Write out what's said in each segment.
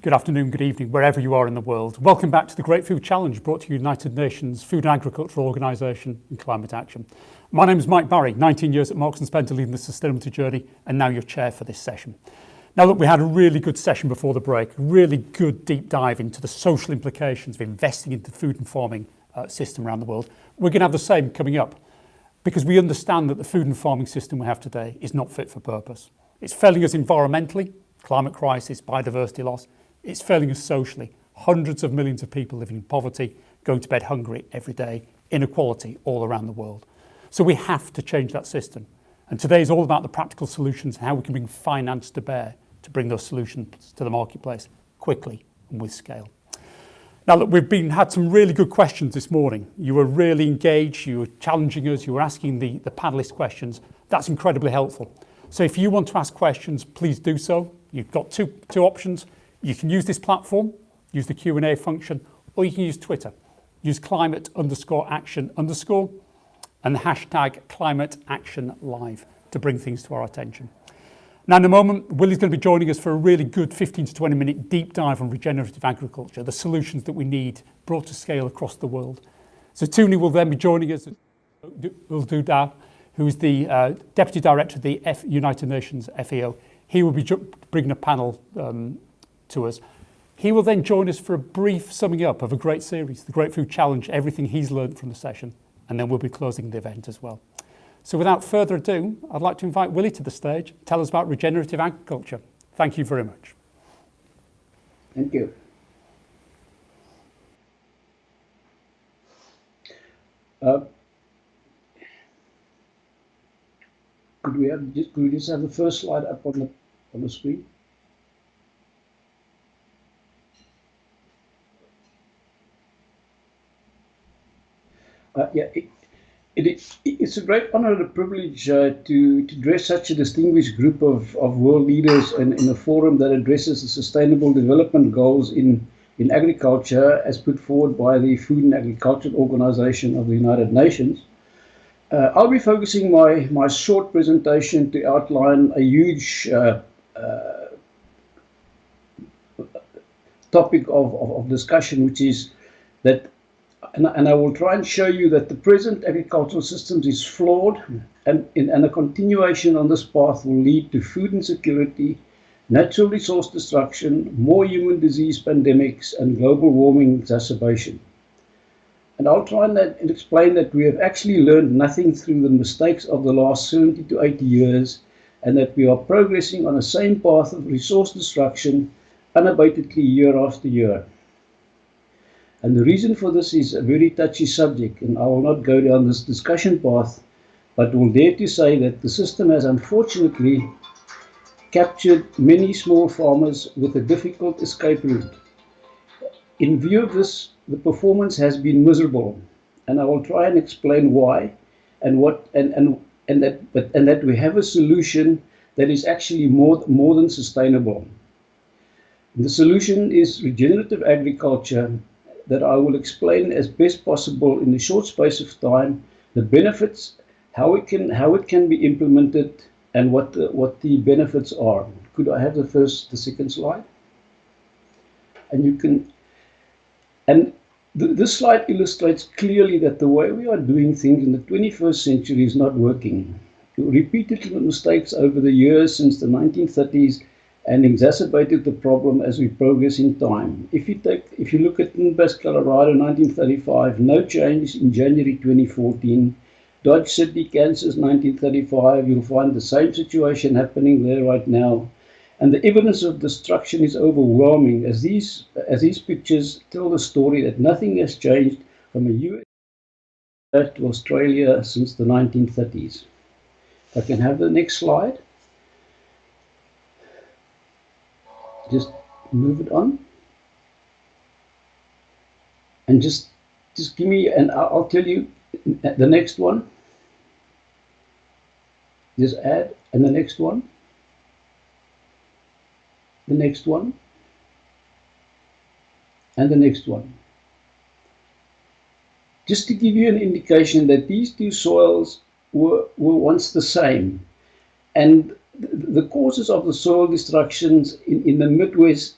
good afternoon, good evening, wherever you are in the world. Welcome back to the Great Food Challenge, brought to you United Nations Food and Agriculture Organisation and Climate Action. My name is Mike Barry, 19 years at Marks and Spencer leading the sustainability journey, and now your chair for this session. Now look, we had a really good session before the break, a really good deep dive into the social implications of investing into the food and farming system around the world. We're going to have the same coming up, because we understand that the food and farming system we have today is not fit for purpose. It's failing us environmentally, climate crisis, biodiversity loss. It's failing us socially. Hundreds of millions of people living in poverty, going to bed hungry every day, inequality all around the world. So we have to change that system. And today is all about the practical solutions and how we can bring finance to bear to bring those solutions to the marketplace quickly and with scale. Now look, we've had some really good questions this morning. You were really engaged, you were challenging us, you were asking the panelist questions. That's incredibly helpful. So if you want to ask questions, please do so. You've got two options. You can use this platform, use the Q&A function, or you can use Twitter. Use climate_action_ and the hashtag #ClimateActionLive to bring things to our attention. Now in a moment, Willie's going to be joining us for a really good 15 to 20 minute deep dive on regenerative agriculture, the solutions that we need brought to scale across the world. So Tony will then be joining us, who is the Deputy Director of the United Nations FAO. He will be bringing a panel to us. He will then join us for a brief summing up of a great series, the Great Food Challenge, everything he's learned from the session, and then we'll be closing the event as well. So without further ado, I'd like to invite Willie to the stage, tell us about regenerative agriculture. Thank you very much. Thank you. Could we just have the first slide up on the screen? It's a great honor and a privilege to address such a distinguished group of world leaders in a forum that addresses the sustainable development goals in agriculture as put forward by the Food and Agriculture Organization of the United Nations. I'll be focusing my short presentation to outline a huge topic of discussion, which is that, and I will try and show you that the present agricultural systems is flawed, and a continuation on this path will lead to food insecurity, natural resource destruction, more human disease pandemics, and global warming exacerbation. And I'll try and explain that we have actually learned nothing through the mistakes of the last 70 to 80 years, and that we are progressing on the same path of resource destruction unabatedly year after year. And the reason for this is a very touchy subject, and I will not go down this discussion path, but will dare to say that the system has unfortunately captured many small farmers with a difficult escape route. In view of this, the performance has been miserable, and I will try and explain why, and that we have a solution that is actually more than sustainable. The solution is regenerative agriculture, that I will explain as best possible in a short space of time, the benefits, how it can be implemented, and what the benefits are. Could I have the second slide? And this slide illustrates clearly that the way we are doing things in the 21st century is not working. Repeated mistakes over the years since the 1930s and exacerbated the problem as we progress in time. If you look at Newcastle, Colorado, 1935, no change in January 2014. Dodge City, Kansas, 1935, you'll find the same situation happening there right now. And the evidence of destruction is overwhelming as these pictures tell the story that nothing has changed from the US to Australia since the 1930s. If I can have the next slide. Just move it on. And just give me, and I'll tell you the next one. Just add, and the next one. The next one. And the next one. Just to give you an indication that these two soils were once the same. And the causes of the soil destructions in the Midwest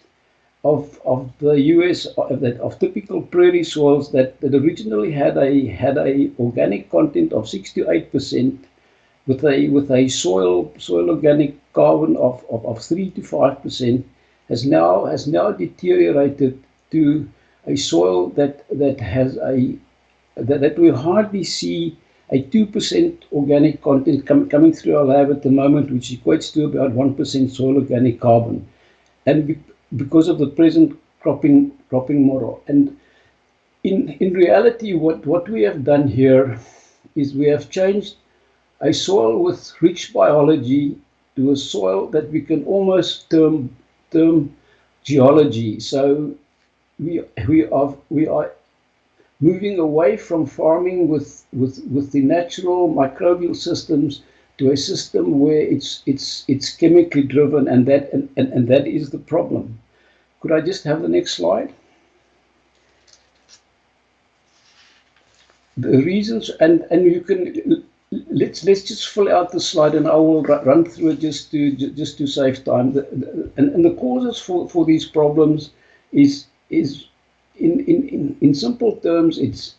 of the US of typical prairie soils that originally had a organic content of 6 to 8%, with a soil organic carbon of 3 to 5%, has now deteriorated to a soil that has that we hardly see a 2% organic content coming through our lab at the moment, which equates to about 1% soil organic carbon, and because of the present cropping model. And in reality, what we have done here is we have changed a soil with rich biology to a soil that we can almost term geology. So we are moving away from farming with the natural microbial systems to a system where it's chemically driven, and that is the problem. Could I just have the next slide? The reasons, and you can let's just fill out the slide, and I will run through it just to save time. And the causes for these problems is in simple terms, it's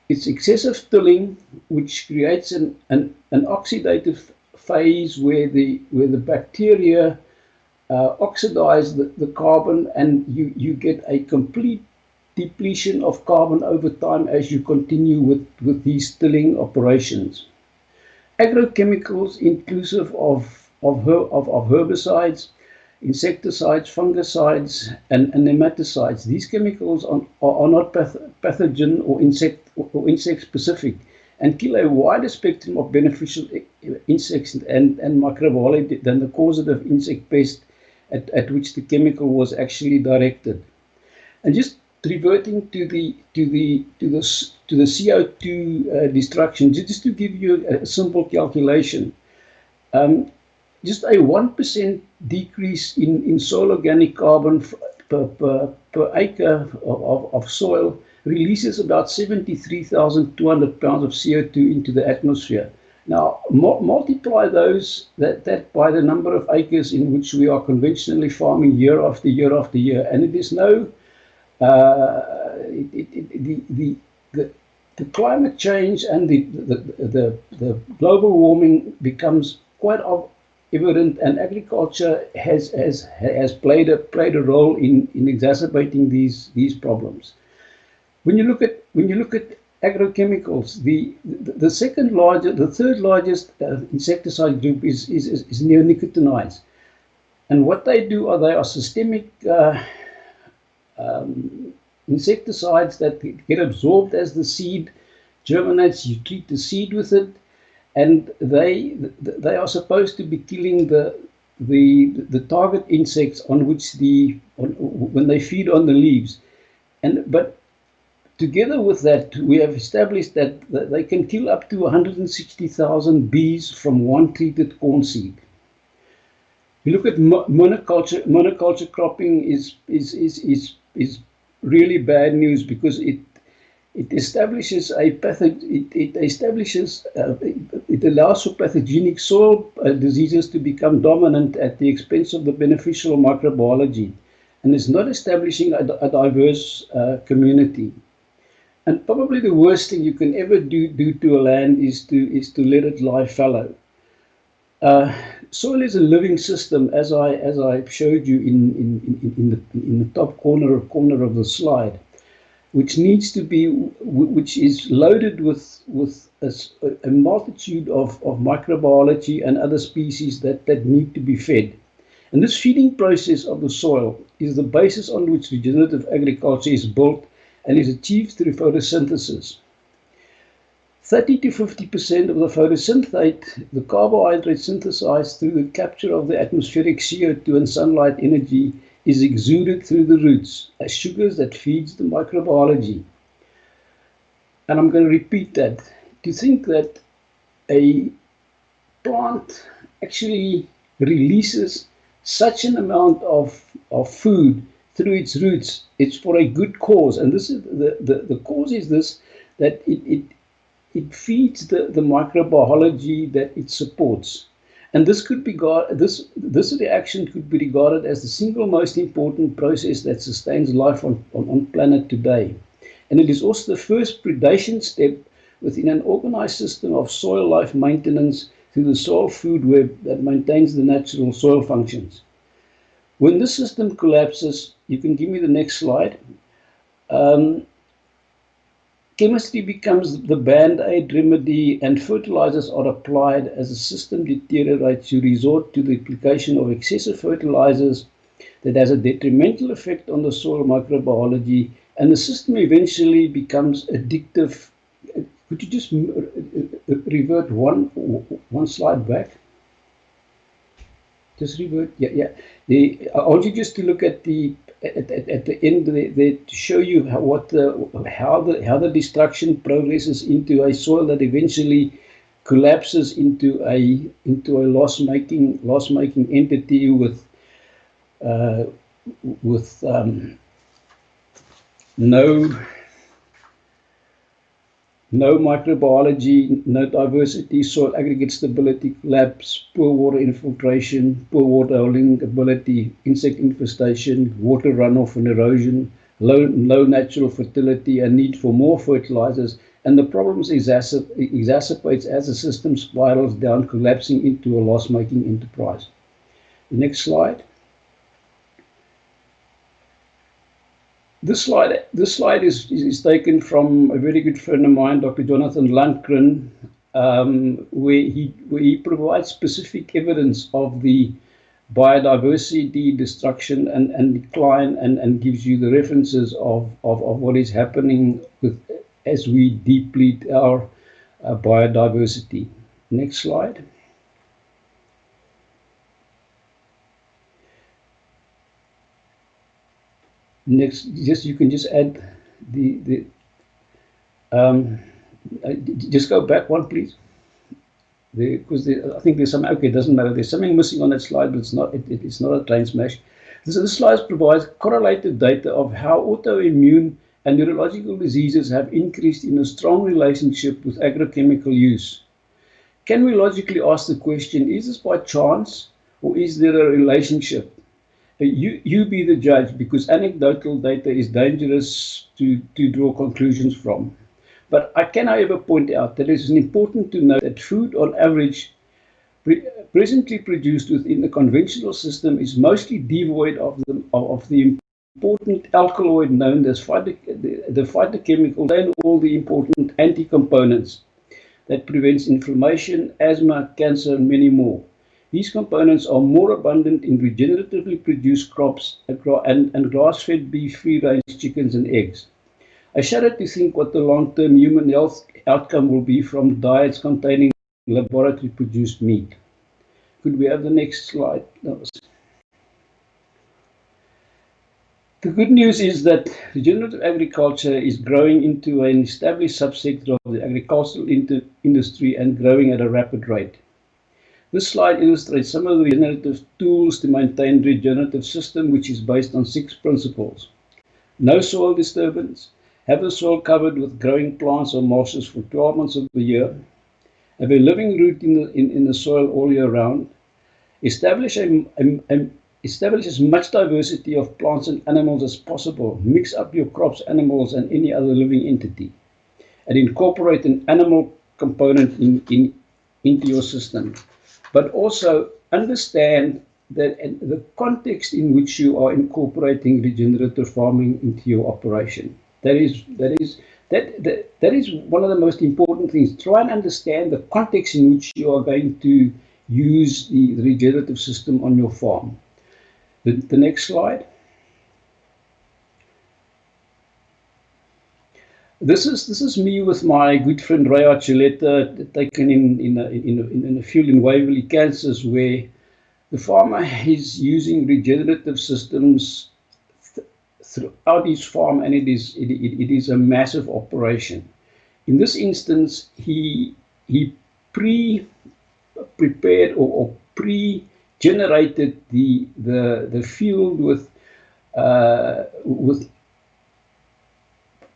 excessive tilling, which creates an oxidative phase where the bacteria oxidize the carbon, and you get a complete depletion of carbon over time as you continue with these tilling operations. Agrochemicals, inclusive of herbicides, insecticides, fungicides, and nematicides. These chemicals are not pathogen or insect specific, and kill a wider spectrum of beneficial insects and microbiology than the causative insect pest at which the chemical was actually directed. And just reverting to the CO2 destruction, just to give you a simple calculation, just a 1% decrease in soil organic carbon per acre of soil releases about 73,200 pounds of CO2 into the atmosphere. Now, multiply that by the number of acres in which we are conventionally farming year after year after year, and it is no the climate change and the global warming becomes quite evident, and agriculture has played a role in exacerbating these problems. When you look at agrochemicals, the third largest insecticide group is neonicotinoids, and what they do they are systemic insecticides that get absorbed as the seed germinates. You treat the seed with it, and they are supposed to be killing the target insects on which when they feed on the leaves. But together with that, we have established that they can kill up to 160,000 bees from one treated corn seed. You look at monoculture cropping is really bad news, because it establishes it allows for pathogenic soil diseases to become dominant at the expense of the beneficial microbiology, and is not establishing a diverse community. And probably the worst thing you can ever do to a land is to let it lie fallow. Soil is a living system, as I showed you in the top corner of the slide, which is loaded with a multitude of microbiology and other species that need to be fed. And this feeding process of the soil is the basis on which regenerative agriculture is built and is achieved through photosynthesis. 30 to 50% of the photosynthate, the carbohydrate synthesized through the capture of the atmospheric CO2 and sunlight energy, is exuded through the roots as sugars that feeds the microbiology. And I'm going to repeat that. To think that a plant actually releases such an amount of food through its roots, it's for a good cause. And this is the cause is this, that it feeds the microbiology that it supports. And this reaction could be regarded as the single most important process that sustains life on planet today. And it is also the first predation step within an organized system of soil life maintenance through the soil food web that maintains the natural soil functions. When this system collapses, you can give me the next slide. Chemistry becomes the band-aid remedy and fertilizers are applied as the system deteriorates. You resort to the application of excessive fertilizers that has a detrimental effect on the soil microbiology, and the system eventually becomes addictive. Could you just revert one slide back? Just revert, yeah. I want you just to look at the end there to show you how the destruction progresses into a soil that eventually collapses into a loss-making entity with no microbiology, no diversity, soil aggregate stability collapse, poor water infiltration, poor water holding ability, insect infestation, water runoff and erosion, low natural fertility, and need for more fertilizers. And the problems exacerbates as the system spirals down, collapsing into a loss-making enterprise. The next slide. This slide is taken from a very good friend of mine, Dr. Jonathan Lundgren, where he provides specific evidence of the biodiversity destruction and decline, and gives you the references of what is happening as we deplete our biodiversity. Next slide. Next, you can just add just go back one, please. Because I think there's some, okay, it doesn't matter. There's something missing on that slide, but it's not a train smash. So this slide provides correlated data of how autoimmune and neurological diseases have increased in a strong relationship with agrochemical use. Can we logically ask the question, is this by chance or is there a relationship? You be the judge, because anecdotal data is dangerous to draw conclusions from. But I can, however, point out that it is important to note that food on average presently produced within the conventional system is mostly devoid of the important alkaloid known as the phytochemical and all the important anti-components that prevents inflammation, asthma, cancer, and many more. These components are more abundant in regeneratively produced crops and grass-fed beef, free-range chickens and eggs. I shudder to think what the long-term human health outcome will be from diets containing laboratory-produced meat. Could we have the next slide? No. The good news is that regenerative agriculture is growing into an established subsector of the agricultural industry and growing at a rapid rate. This slide illustrates some of the regenerative tools to maintain the regenerative system, which is based on 6 principles. No soil disturbance, have the soil covered with growing plants or mosses for 12 months of the year, have a living root in the soil all year round, establish as much diversity of plants and animals as possible, mix up your crops, animals, and any other living entity, and incorporate an animal component into your system. But also understand that the context in which you are incorporating regenerative farming into your operation. That is one of the most important things. Try and understand the context in which you are going to use the regenerative system on your farm. The next slide. This is me with my good friend Ray Archuleta, taken in a field in Waverley, Kansas, where the farmer is using regenerative systems throughout his farm, and it is a massive operation. In this instance, he prepared or pre-generated the field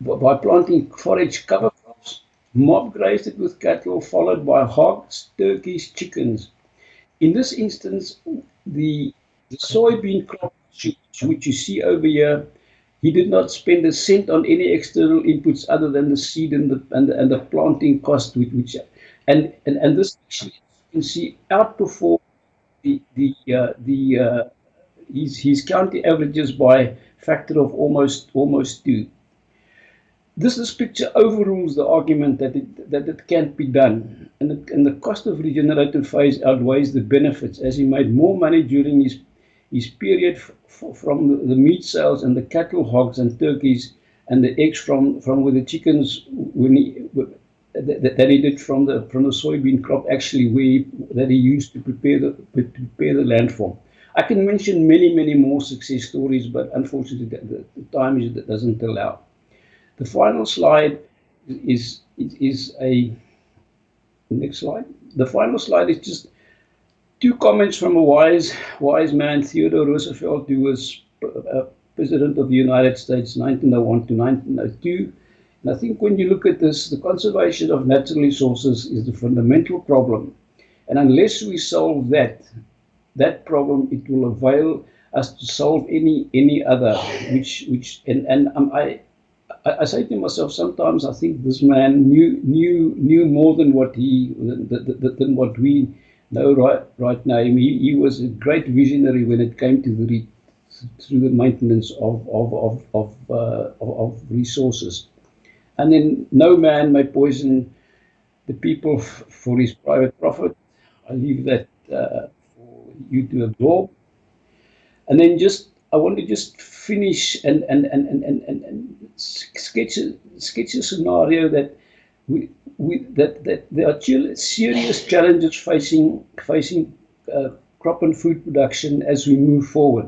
by planting forage cover crops, mob grazed it with cattle, followed by hogs, turkeys, chickens. In this instance, the soybean crop, which you see over here, he did not spend a cent on any external inputs other than the seed and the planting cost, and this actually, you can see, outperformed his county averages by factor of almost two. This picture overrules the argument that it can't be done, and the cost of regenerative phase outweighs the benefits, as he made more money during his period from the meat sales and the cattle, hogs, and turkeys, and the eggs from where the chickens that he did from the soybean crop, actually that he used to prepare the land for. I can mention many more success stories, but unfortunately the time doesn't allow. The final slide is the next slide. The final slide is just two comments from a wise man, Theodore Roosevelt, who was President of the United States 1901 to 1902. And I think when you look at this, the conservation of natural resources is the fundamental problem. And unless we solve that problem, it will avail us to solve any other. I say to myself, sometimes I think this man knew more than what we know right now. He was a great visionary when it came to the maintenance of resources. And then no man may poison the people for his private profit. I leave that for you to absorb. And then I want to just finish and sketch a scenario that that there are serious challenges facing crop and food production as we move forward.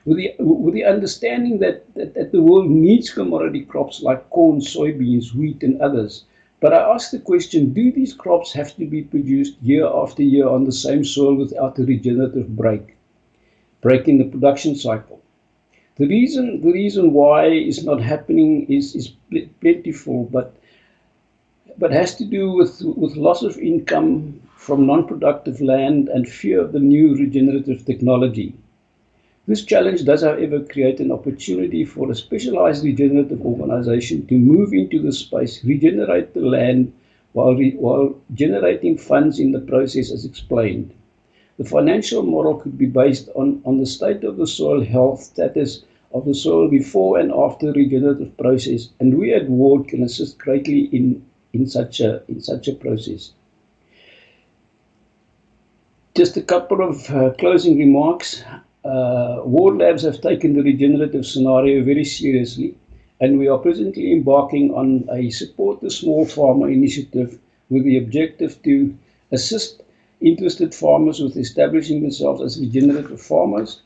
With the understanding that the world needs commodity crops like corn, soybeans, wheat, and others. But I ask the question, do these crops have to be produced year after year on the same soil without a regenerative break in the production cycle? The reason why it's not happening is plentiful, but has to do with loss of income from non-productive land and fear of the new regenerative technology. This challenge does, however, create an opportunity for a specialized regenerative organization to move into the space, regenerate the land, while generating funds in the process, as explained. The financial model could be based on the state of the soil health status of the soil before and after the regenerative process, and we at Ward can assist greatly in such a process. Just a couple of closing remarks. Ward Labs have taken the regenerative scenario very seriously, and we are presently embarking on a Support the Small Farmer initiative with the objective to assist interested farmers with establishing themselves as regenerative farmers,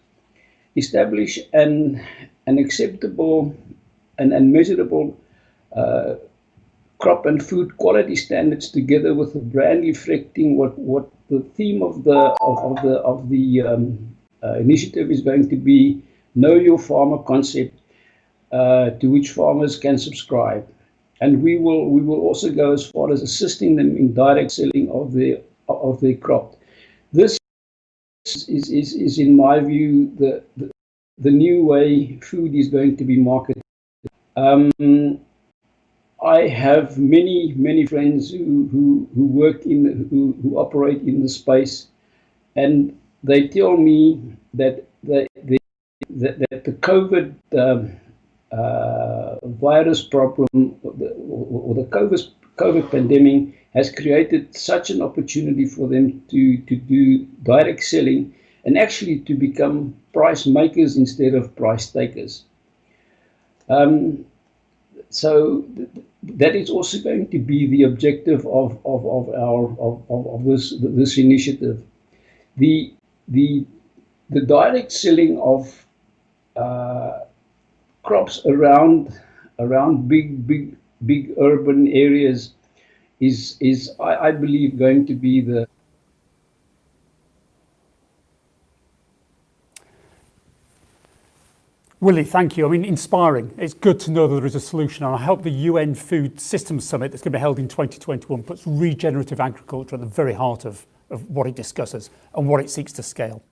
establish an acceptable and measurable crop and food quality standards, together with a brand reflecting what the theme of the initiative is going to be: know your farmer concept, to which farmers can subscribe. And we will also go as far as assisting them in direct selling of their crop. This is in my view the new way food is going to be marketed. I have many friends who work who operate in the space, and they tell me that the COVID virus problem, or the COVID pandemic, has created such an opportunity for them to do direct selling and actually to become price makers instead of price takers. So that is also going to be the objective of this initiative. The direct selling of crops around big urban areas is I believe going to be the. Willie, thank you. I mean, inspiring. It's good to know that there is a solution, and I hope the UN Food Systems Summit that's going to be held in 2021 puts regenerative agriculture at the very heart of of what it discusses and what it seeks to scale.